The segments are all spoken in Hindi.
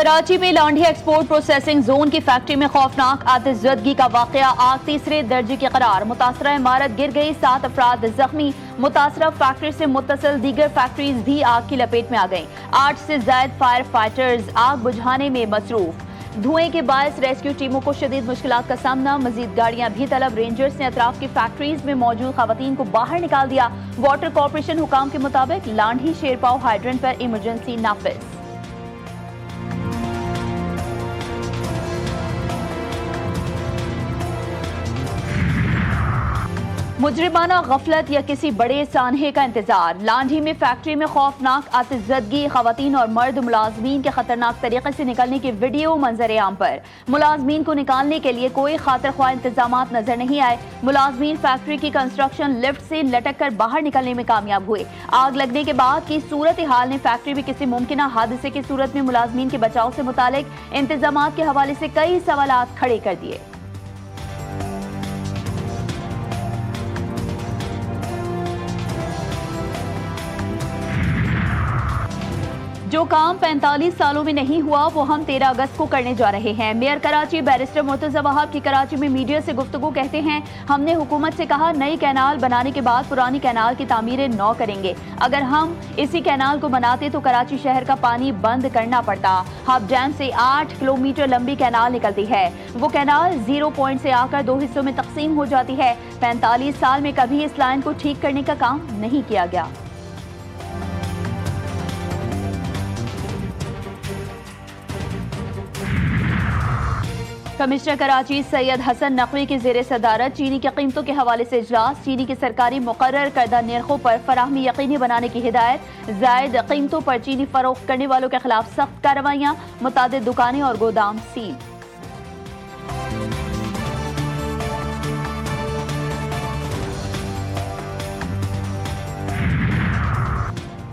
कराची में लांढी एक्सपोर्ट प्रोसेसिंग जोन की फैक्ट्री में खौफनाक आतिशज़दगी का वाकया, आग तीसरे दर्जे की करार। मुतासरा इमारत गिर गई, 7 अफराद जख्मी। मुतासरा फैक्ट्री से मुत्तसिल दीगर फैक्ट्रीज भी आग की लपेट में आ गईं। 8 से ज्यादा फायर फाइटर्स आग बुझाने में मसरूफ। धुएं के बायस रेस्क्यू टीमों को शदीद मुश्किलात का सामना, मजीद गाड़ियां भी तलब। रेंजर्स ने अतराफ की फैक्ट्रीज में मौजूद खवातीन को बाहर निकाल दिया। वाटर कॉर्पोरेशन हुकाम के मुताबिक लांढी शेरपाव हाइड्रेंट पर इमरजेंसी नाफिज। मुजरिमाना गफलत या किसी बड़े सानहे का इंतजार। लांढी में फैक्ट्री में खौफनाक आतिशज़दगी, खवातीन और मर्द मुलाजमीन के खतरनाक तरीके से निकलने की वीडियो मंजर आम पर। मुलाजमीन को निकालने के लिए कोई खातिर ख्वाह इंतजाम नजर नहीं आए। मुलाजमीन फैक्ट्री की कंस्ट्रक्शन लिफ्ट से लटक कर बाहर निकलने में कामयाब हुए। आग लगने के बाद की सूरत हाल ने फैक्ट्री में किसी मुमकिन हादसे की सूरत में मुलाजमीन के बचाव से मुतालिक इंतजाम के हवाले से कई सवालात खड़े कर दिए। जो काम 45 सालों में नहीं हुआ वो हम 13 अगस्त को करने जा रहे हैं। मेयर कराची बैरिस्टर मुर्तजा वहाब की कराची में मीडिया से गुफ्तगू कहते हैं, हमने हुकूमत से कहा नई कैनाल बनाने के बाद पुरानी कैनाल की तामीरें नौ करेंगे। अगर हम इसी कैनाल को बनाते तो कराची शहर का पानी बंद करना पड़ता। हब डैम से 8 किलोमीटर लंबी कैनाल निकलती है। वो कैनाल 0 पॉइंट से आकर 2 हिस्सों में तकसीम हो जाती है। 45 साल में कभी इस लाइन को ठीक करने का काम नहीं किया गया। कमिश्नर कराची सैयद हसन नकवी की जेर सदारत चीनी की कीमतों के हवाले से इजलास। चीनी की सरकारी मुकर्रर करदा निर्खों पर फराहमी यकीनी बनाने की हिदायत। जायद कीमतों पर चीनी फरोख्त करने वालों के खिलाफ सख्त कार्रवाइयाँ। मुतादिद दुकानें और गोदाम सील।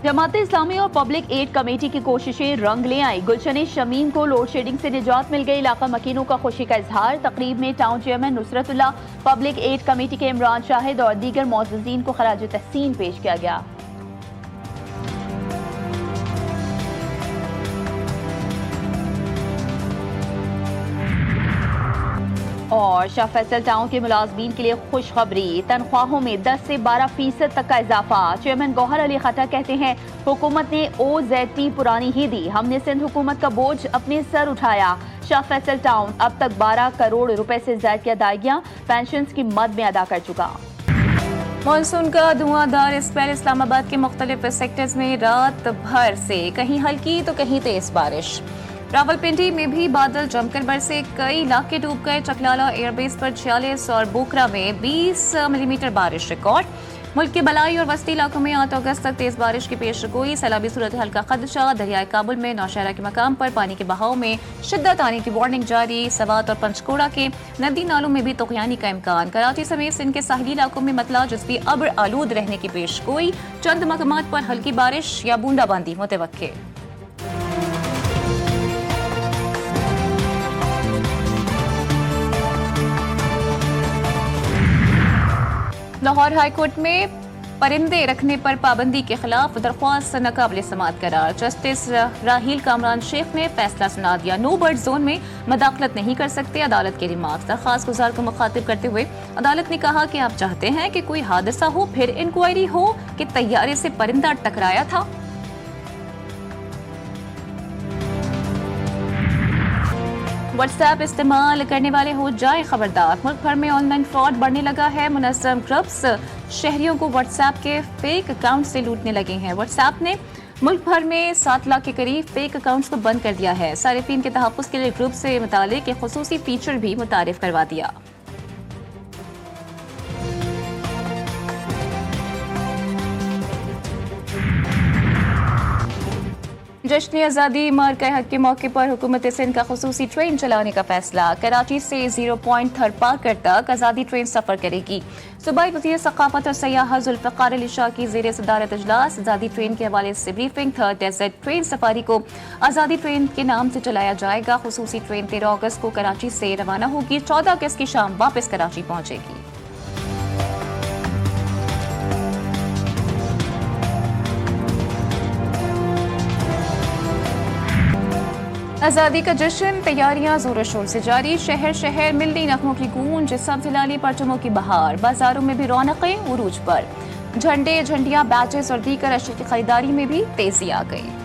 जमात इस्लामी और पब्लिक एड कमेटी की कोशिशें रंग ले आई। गुलशन शमीम को लोड शेडिंग से निजात मिल गई। इलाका मकीनों का खुशी का इजहार। तकरीब में town chairman Nusratullah, public aid committee के इमरान शाहिद और दीगर मोअज़्ज़िज़ीन को खराज तहसीन पेश किया गया। और शाह फैसल टाउन के मुलाजमीन के लिए खुशखबरी, तनख्वाहों में 10 से 12% तक का इजाफा। चेयरमैन गौहर अली खट्टर कहते हैं, हुकूमत ने OZT पुरानी ही दी, हमने सिंध हुकूमत का बोझ अपने सर उठाया। शाह फैसल टाउन अब तक 12 करोड़ रुपए से ज्यादा की अदायगियां पेंशन की मद में अदा कर चुका। मानसून का धुआंधार स्पेल। इस्लामाबाद के मुख्तलिफ सेक्टर्स में रात भर से कहीं हल्की तो कहीं तेज बारिश। रावलपिंडी में भी बादल जमकर बरसे, कई इलाके डूब गए। चकलाला एयरबेस पर 46 और बोखरा में 20 मिलीमीटर बारिश रिकॉर्ड। मुल्क के बलाई और वस्ती इलाकों में 8 अगस्त तक तेज बारिश की पेशगोई। सैलाबी सूरत हाल का खदशा। दरियाए काबुल में नौशहरा के मकाम पर पानी के बहाव में शिद्दत आने की वार्निंग जारी। सवात और पंचकोड़ा के नदी नालों में भी तुगयानी का इम्कान। कराची समेत सिंध के साहिली इलाकों में मतला जुज़वी अब्र आलूद रहने की पेशगोई। चंद मकामात पर हल्की बारिश या बूंदाबांदी मुतवक्के। लाहौर हाईकोर्ट में परिंदे रखने पर पाबंदी के खिलाफ दरख्वास्त नाकाबिल समाअत करार। जस्टिस राहील कामरान शेख ने फैसला सुना दिया, नो बर्ड जोन में मदाखलत नहीं कर सकते। अदालत के रिमार्क्स। दरख्वास्त गुजार को मुखातिब करते हुए अदालत ने कहा कि आप चाहते हैं कि कोई हादसा हो फिर इंक्वायरी हो कि तैयारे से परिंदा टकराया था। व्हाट्सएप इस्तेमाल करने वाले हो जाए खबरदार। मुल्क भर में ऑनलाइन फ्रॉड बढ़ने लगा है। मुनज़्ज़म ग्रुप्स शहरियों को व्हाट्सएप के फेक अकाउंट से लूटने लगे हैं। व्हाट्सएप ने मुल्क भर में 7 लाख के करीब फेक अकाउंट्स को बंद कर दिया है। सारिफीन के तहफ़्फ़ुज़ के लिए ग्रुप से मुतालिक एक खुसूसी फीचर भी मुतारिफ करवा दिया। जश्न आज़ादी मार्का हक के मौके पर हुकूमत सिंध का खुसूसी ट्रेन चलाने का फैसला। कराची से 0 पॉइंट थरपाकर तक आज़ादी ट्रेन सफ़र करेगी। सूबाई वज़ीर सक़ाफ़त और सयाहत ज़ुल्फ़िकार अली शाह की ज़ेर सदारत इजलास। आज़ादी ट्रेन के हवाले से briefing. 3rd dessert train safari को आज़ादी ट्रेन के नाम से चलाया जाएगा। खुसूसी ट्रेन 13 अगस्त को कराची से रवाना होगी। 14 अगस्त की शाम वापस कराची पहुँचेगी। आज़ादी का जश्न, तैयारियां जोरों शोर से जारी। शहर शहर मिलती नगमों की गूंज, सब फिलहाली परचमों की बहार। बाजारों में भी रौनकें उरूज पर। झंडे, झंडियां, बैचेस और दीगर अशिया की खरीदारी में भी तेजी आ गई।